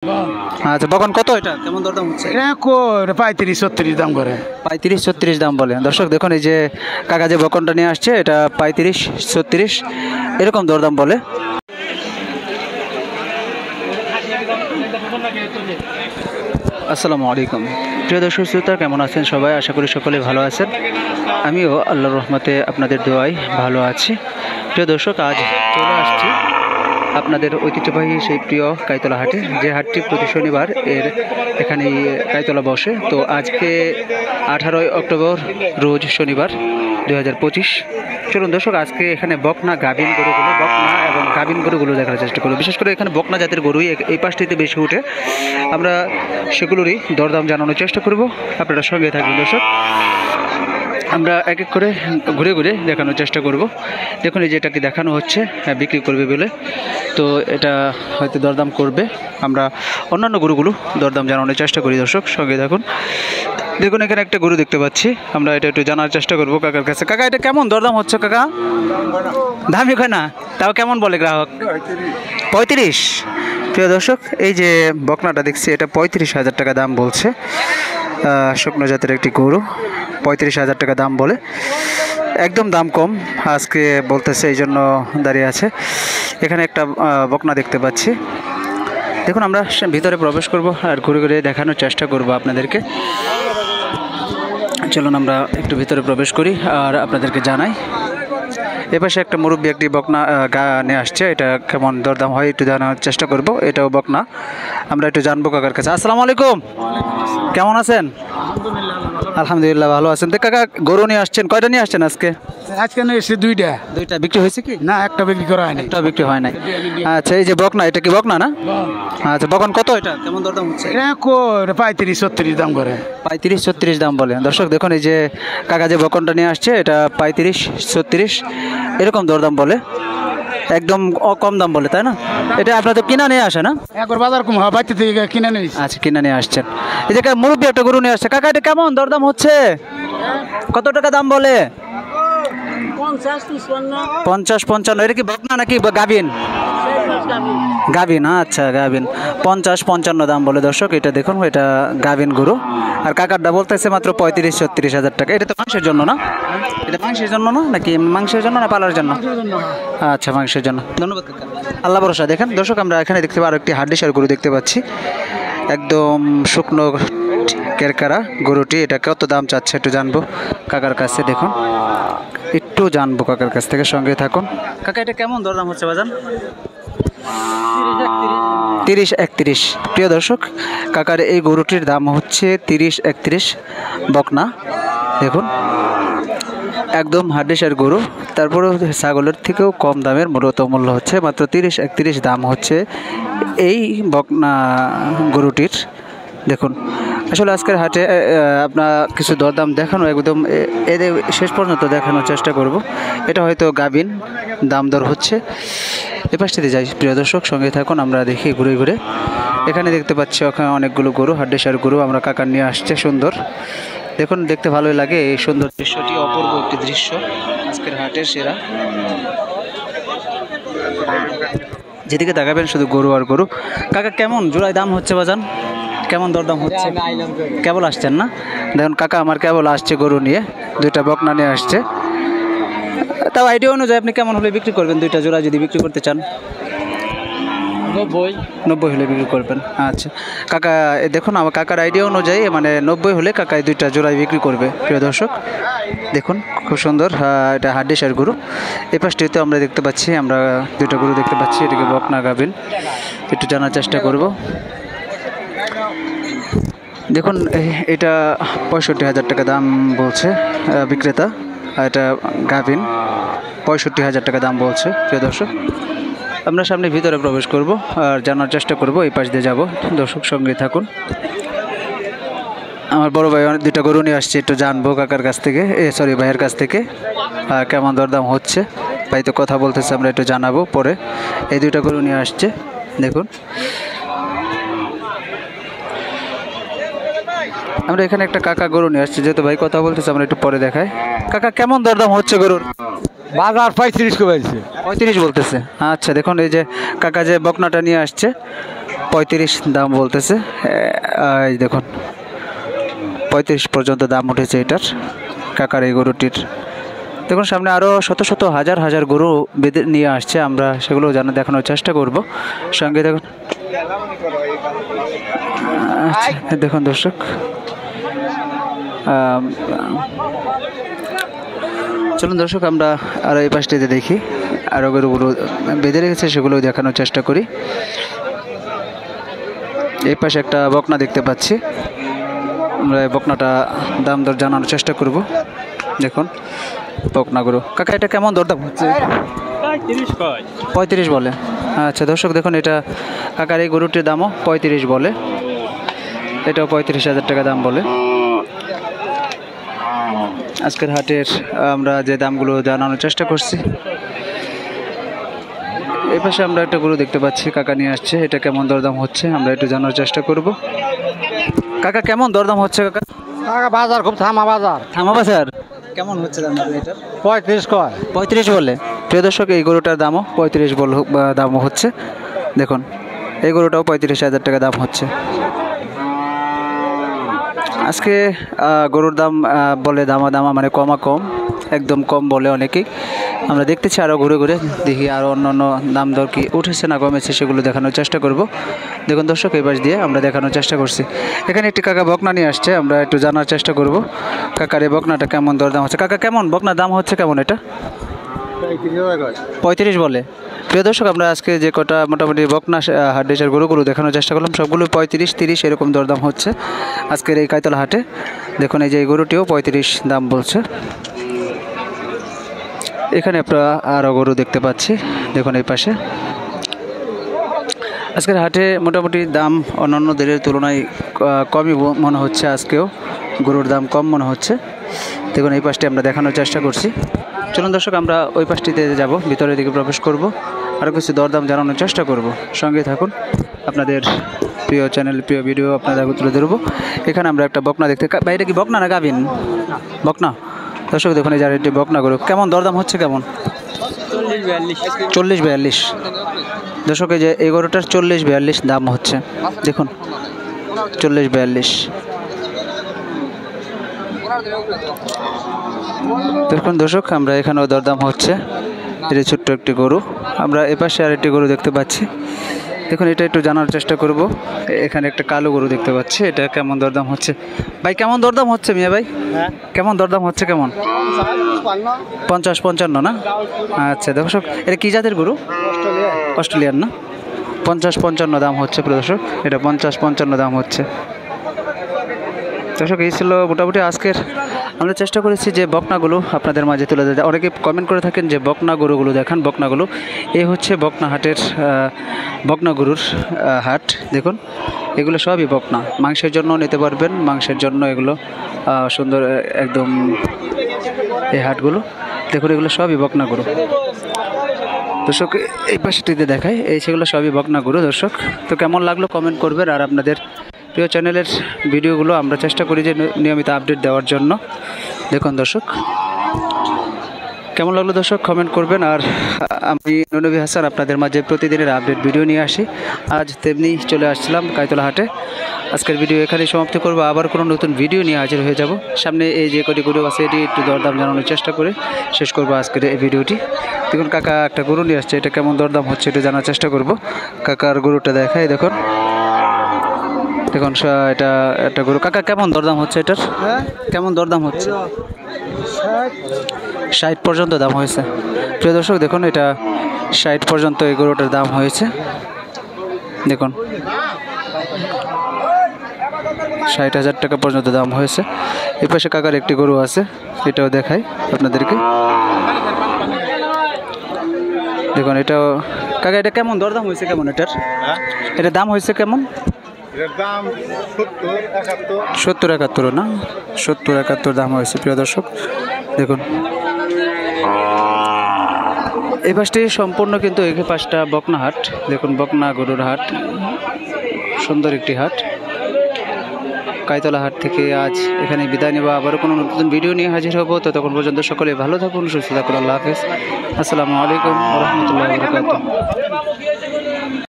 আচ্ছা, বকন কত? এটা কেমন দরদাম হচ্ছে? এটা 35-36 দাম করে। 35-36 দাম বলে। দর্শক দেখুন, এই যে কাকা যে বকনটা নিয়ে আসছে, এটা 35-36 এরকম দরদাম বলে। আসসালামু আলাইকুম প্রিয় দর্শক শ্রোতা, কেমন আছেন সবাই? আশা করি সকলে ভালো আছেন। আমিও আল্লাহর রহমতে আপনাদের দোয়ায় ভালো আছি। প্রিয় দর্শক, আজ চলে আসছি আপনাদের ঐতিহ্যবাহী সেই প্রিয় কাইতলা হাটে, যে হাটটি প্রতি শনিবার এখানে কাইতলা বসে। তো আজকে 18 অক্টোবর রোজ শনিবার 2025। চলুন দর্শক, আজকে এখানে বকনা গাভিন গরুগুলো, বকনা এবং গাভিন গরুগুলো দেখার চেষ্টা করব। বিশেষ করে এখানে বকনা জাতের গরুই এই পাশটিতে বেশি উঠে। আমরা সেগুলোরই দরদাম জানানোর চেষ্টা করব, আপনারা সঙ্গে থাকবেন দর্শক। আমরা এক এক করে ঘুরে ঘুরে দেখানোর চেষ্টা করব। দেখুন, এই যে এটাকে দেখানো হচ্ছে বিক্রি করবে বলে, তো এটা হয়তো দরদাম করবে। আমরা অন্যান্য গরুগুলো দরদাম জানানোর চেষ্টা করি দর্শক, সঙ্গে দেখুন। দেখুন, এখানে একটা গরু দেখতে পাচ্ছি, আমরা এটা একটু জানার চেষ্টা করব কাকার কাছে। কাকা, এটা কেমন দরদাম হচ্ছে কাকা? দামি হয় না, তাও কেমন বলে গ্রাহক? 35। প্রিয় দর্শক, এই যে বকনাটা দেখছি, এটা 35,000 টাকা দাম বলছে। শুকনো জাতের একটি গরু, 35,000 টাকা দাম বলে। একদম দাম কম আজকে বলতেছে, এই জন্য দাঁড়িয়ে আছে। এখানে একটা বকনা দেখতে পাচ্ছি। দেখুন, আমরা ভিতরে প্রবেশ করব আর ঘুরে ঘুরে দেখানোর চেষ্টা করব আপনাদেরকে। চলুন আমরা একটু ভিতরে প্রবেশ করি আর আপনাদেরকে জানাই। এপাশে একটা মুরব্বী একটি বকনা নিয়ে আসছে, এটা কেমন দরদাম হয় একটু জানার চেষ্টা করব। এটাও বকনা, আমরা একটু জানবো কাকার কাছে। আসসালামু আলাইকুম, কেমন আছেন? আলহামদুলিল্লাহ ভালো আছেন। তো কাকা, গরু নিয়ে আসছেন, কয়টা নিয়ে আসছেন আজকে? আজকে এসে দুইটা। দুইটা বিক্রি হয়েছে কি? না, একটা বিক্রি করা হয়নি। একটা বিক্রি হয় নাই। আচ্ছা, এই যে বকনা, এটা কি বকনা না? আচ্ছা, বকন কত? এটা কেমন দরদাম হচ্ছে? এটা 35-36 দাম করে। 35-36 দাম বলে। দর্শক দেখুন, এই যে কাকা যে বকনটা নিয়ে আসছে, এটা 35-36 এরকম দরদাম বলে। একদম কম দাম বলে, তাই না? এটা আপনাদের কিনা নিয়ে আসে না? একবার বাজার কম হয়, বাড়িতে থেকে কিনে নিই। আচ্ছা, কিনা নিয়ে আসছেন। এই যে মুরব্বী একটা গরু নিয়ে আসছে, কাকা এটা কেমন দরদাম হচ্ছে? কত টাকা দাম বলে? 50-55। এটা কি বকনা নাকি গাভিন? গাভিন, আচ্ছা গাভিন। 50-55 দাম বলে দর্শক। এটা দেখুন, এটা গাভিন গরু। আর কাকারটা বলতেছে মাত্র 35-36,000 টাকা। এটা তো মাংসের জন্য না? এটা মাংসের জন্য না নাকি? মাংসের জন্য না পালার জন্য? আচ্ছা, মাংসের জন্য। ধন্যবাদ কাকা, আল্লাহ ভরসা। দেখেন দর্শক, আমরা এখানে দেখতে পাই আরো একটি হাড্ডিসার গরু দেখতে পাচ্ছি, একদম শুকনো কেরকারা গরুটি। এটা কত দাম চাচ্ছে একটু জানবো কাকার কাছে। দেখুন, একটু জানবো কাকার কাছ থেকে, সঙ্গে থাকুন। কাকা, এটা কেমন দরদাম হচ্ছে বাজান? 30-31। প্রিয় দর্শক, কাকার এই গরুটির দাম হচ্ছে 30-31 বকনা। দেখুন, একদম হাড্ডিসার গরু, তারপরেও ছাগলের থেকেও কম দামের মূল্য হচ্ছে, মাত্র 30-31 দাম হচ্ছে এই বকনা গরুটির। দেখুন, আসলে আজকের হাটে আপনার কিছু দরদাম দেখানো, একদম এদের শেষ পর্যন্ত দেখানোর চেষ্টা করব। এটা হয়তো গাভিন দাম দর হচ্ছে। এ পাশটিতে যাই প্রিয় দর্শক, সঙ্গে থাকুন, আমরা দেখি ঘুরে ঘুরে। এখানে দেখতে পাচ্ছি ওখানে অনেকগুলো গরু, হাড্ডিসার গরু আমরা কাকার নিয়ে আসছে। সুন্দর, দেখুন, দেখতে ভালোই লাগে এই সুন্দর দৃশ্যটি, অপূর্ব একটি দৃশ্য আজকের হাটের সেরা। যেদিকে তাকাবেন শুধু গরু আর গরু। কাকা, কেমন জোড়ায় দাম হচ্ছে বাজান? কেমন দরদাম হচ্ছে? কেবল আসছেন না? দেখুন কাকা আমার কেবল আসছে গরু নিয়ে, দুইটা বকনা নিয়ে আসছে। তাও আইডিয়া অনুযায়ী আপনি কেমন হলে বিক্রি করবেন? দুইটা জোড়া যদি বিক্রি করতে চান? 90 হলে বিক্রি করবেন। আচ্ছা কাকা, দেখুন আমার কাকার আইডিয়া অনুযায়ী মানে 90 হলে কাকা দুইটা জোড়ায় বিক্রি করবে। প্রিয় দর্শক দেখুন, খুব সুন্দর, এটা হাড্ডিসার গরু। এই পাশটিতে আমরা দেখতে পাচ্ছি, আমরা দুইটা গরু দেখতে পাচ্ছি, এটাকে বকনা গাভিন। একটু জানার চেষ্টা করব। দেখুন, এটা 65,000 টাকা দাম বলছে বিক্রেতা। এটা গাভিন, 65,000 টাকা দাম বলছে। প্রিয় দর্শক, আমরা সামনে ভিতরে প্রবেশ করব আর জানার চেষ্টা করব, এই পাশ দিয়ে যাব। দর্শক সঙ্গে থাকুন। আমার বড় ভাই দুইটা গরু নিয়ে আসছে, একটু জানবো কাকার কাছ থেকে, সরি ভাইয়ের কাছ থেকে কেমন দরদাম হচ্ছে। ভাই তো কথা বলতেছে, আমরা একটু জানাবো পরে। এই দুইটা গরু নিয়ে আসছে, দেখুন। আমরা এখানে একটা কাকা গরু নিয়ে আসছি, যেহেতু ভাই কথা বলতেছে আমরা একটু পরে দেখাই। কাকা, কেমন দরদাম হচ্ছে গরুর? বাজার 35 কমেছে। 35 বলতেছে। আচ্ছা, দেখুন এই যে কাকা যে বকনাটা নিয়ে আসছে, 35 দাম বলতেছে। এই দেখুন 35 পর্যন্ত দাম উঠেছে এটার, কাকার এই গরুটির। দেখুন সামনে আরও শত শত হাজার হাজার গরু বেঁধে নিয়ে আসছে, আমরা সেগুলো দেখানোর চেষ্টা করব। সঙ্গে দেখুন, আচ্ছা দেখুন দর্শক, চলুন দর্শক আমরা আরও এই পাশটিতে দেখি, আরও গরুগুলো বেঁধে রেখেছে সেগুলো দেখানোর চেষ্টা করি। এই পাশে একটা বকনা দেখতে পাচ্ছি, আমরা এই বকনাটা দাম দর জানানোর চেষ্টা করব। দেখুন বকনা গরু। কাকা এটা কেমন দরদাম হচ্ছে? 35 বলে। আচ্ছা দর্শক দেখুন, এটা কাকার এই গরুটির দামও 35 বলে, এটাও 35,000 টাকা দাম বলে। আজকের হাটের আমরা যে দামগুলো জানানোর চেষ্টা করছি। এই পাশে আমরা একটা গরু দেখতে পাচ্ছি, কাকা নিয়ে আসছে, এটা কেমন দরদাম হচ্ছে আমরা একটু জানার চেষ্টা করব। কাকা কেমন দরদাম হচ্ছে? কাকা বাজার খুব থামা বাজার। থামা বাজার কেমন হচ্ছে দাম? এটা 35 কয়। 35 বলে। প্রিয় দর্শক এই গরুটার দামও 35 দাম হচ্ছে। দেখুন এই গরুটাও 35,000 টাকা দাম হচ্ছে। আজকে গরুর দাম বলে দামা মানে কম একদম কম বলে অনেকেই। আমরা দেখতেছি আরও ঘুরে ঘুরে দেখি আরও অন্য দাম দর কি উঠেছে না কমেছে সেগুলো দেখানোর চেষ্টা করব। দেখুন দর্শক এই পাশ দিয়ে আমরা দেখানোর চেষ্টা করছি। এখানে একটি কাকা বকনা নিয়ে আসছে, আমরা একটু জানার চেষ্টা করব কাকার এই বকনাটা কেমন দরদাম হচ্ছে। কাকা কেমন বকনার দাম হচ্ছে কেমন? এটা 35 বলে। প্রিয় দর্শক আমরা আজকে যে কটা মোটামুটি বকনা হাট ডেসার গরুগুলো দেখানোর চেষ্টা করলাম, সবগুলো 35-30 এরকম দরদাম হচ্ছে আজকের এই কাইতলা হাটে। দেখুন এই যে এই গরুটিও 35 দাম বলছে। এখানে আপনারা আরও গরু দেখতে পাচ্ছি, দেখুন এই পাশে। আজকের হাটে মোটামুটি দাম অন্যান্য দিনের তুলনায় কমই মনে হচ্ছে, আজকেও গরুর দাম কম মনে হচ্ছে। দেখুন এই পাশটি আমরা দেখানোর চেষ্টা করছি। চলুন দর্শক আমরা ওই পাশটিতে যাব, ভিতরের দিকে প্রবেশ করব, আরও কিছু দরদাম জানানোর চেষ্টা করব। সঙ্গে থাকুন, আপনাদের প্রিয় চ্যানেল প্রিয় ভিডিও আপনাদের তুলে ধরবো। এখানে আমরা একটা বকনা দেখতে, বাইরে কি বকনা না গাভিন? বকনা। দর্শক দেখুন এই যার একটি বকনা গরু, কেমন দরদাম হচ্ছে কেমন? 40-42। দর্শক এই যে এই গরুটার 40-42 দাম হচ্ছে, দেখুন 40-42। দেখুন দর্শক আমরা এখানেও দরদাম হচ্ছে। এটা ছোট্ট একটি গরু, আমরা এপাশে আর একটি গরু দেখতে পাচ্ছি। দেখুন এটা একটু জানার চেষ্টা করব। এখানে একটা কালো গরু দেখতে পাচ্ছি, এটা কেমন দরদাম হচ্ছে? ভাই কেমন দরদাম হচ্ছে মিয়া ভাই? কেমন দরদাম হচ্ছে কেমন? 50-55 না? আচ্ছা দর্শক এটা কি জাতের গরু? অস্ট্রেলিয়ান না? 50-55 দাম হচ্ছে প্রিয় দর্শক, এটা 50-55 দাম হচ্ছে। দর্শক এই ছিল মোটামুটি আজকের, আমরা চেষ্টা করেছি যে বকনাগুলো আপনাদের মাঝে তুলে দেয়। অনেকে কমেন্ট করে থাকেন যে বকনা গরুগুলো দেখান, বকনাগুলো। এই হচ্ছে বকনা হাটের বকনা গরুর হাট। দেখুন এগুলো সবই বকনা, মাংসের জন্য নিতে পারবেন, মাংসের জন্য এগুলো সুন্দর একদম এই হাটগুলো। দেখুন এগুলো সবই বকনা গরু। দর্শক এই পাশটিতে দেখায়, এই সেগুলো সবই বকনা গরু। দর্শক তো কেমন লাগলো কমেন্ট করবেন, আর আপনাদের প্রিয় চ্যানেলের ভিডিওগুলো আমরা চেষ্টা করি যে নিয়মিত আপডেট দেওয়ার জন্য। দেখুন দর্শক কেমন লাগলো দর্শক কমেন্ট করবেন। আর আমি নবী হাসান আপনাদের মাঝে প্রতিদিনের আপডেট ভিডিও নিয়ে আসি। আজ তেমনি চলে আসছিলাম কাইতলা হাটে। আজকের ভিডিও এখানেই সমাপ্তি করব, আবার কোনো নতুন ভিডিও নিয়ে হাজির হয়ে যাব। সামনে এই যে কটি গরু আছে এটি একটু দরদাম জানানোর চেষ্টা করে শেষ করব আজকের এই ভিডিওটি। দেখুন কাকা একটা গরু নিয়ে আসছে, এটা কেমন দরদাম হচ্ছে এটা জানার চেষ্টা করব। কাকার গরুটা দেখাই, দেখুন দেখুন এটা একটা গরু। কাকা কেমন দরদাম হচ্ছে এটার? কেমন দরদাম হচ্ছে? 60 পর্যন্ত দাম হয়েছে। প্রিয় দর্শক দেখুন এটা 60 পর্যন্ত এই গরুটার দাম হয়েছে। দেখুন 60,000 টাকা পর্যন্ত দাম হয়েছে। এই পাশে কাকার একটি গরু আছে, এটাও দেখাই আপনাদেরকে। দেখুন এটাও কাকা, এটা কেমন দরদাম হয়েছে কেমন এটার? এটা দাম হয়েছে কেমন? 70-71 না? 70-71 দাম হয়েছে প্রিয় দর্শক। দেখুন এই পাশটি সম্পূর্ণ কিন্তু এই পাশটা বকনা হাট। দেখুন বকনা গরুর হাট, সুন্দর একটি হাট। কাইতলা হাট থেকে আজ এখানে বিদায় নেব, আবারও কোনো নতুন ভিডিও নিয়ে হাজির হব। ততক্ষণ পর্যন্ত সকলে ভালো থাকুন, সুস্থ থাকুন। আল্লাহ হাফেজ, আসসালামু আলাইকুম ওয়া রাহমাতুল্লাহি ওয়া বারাকাতুহু।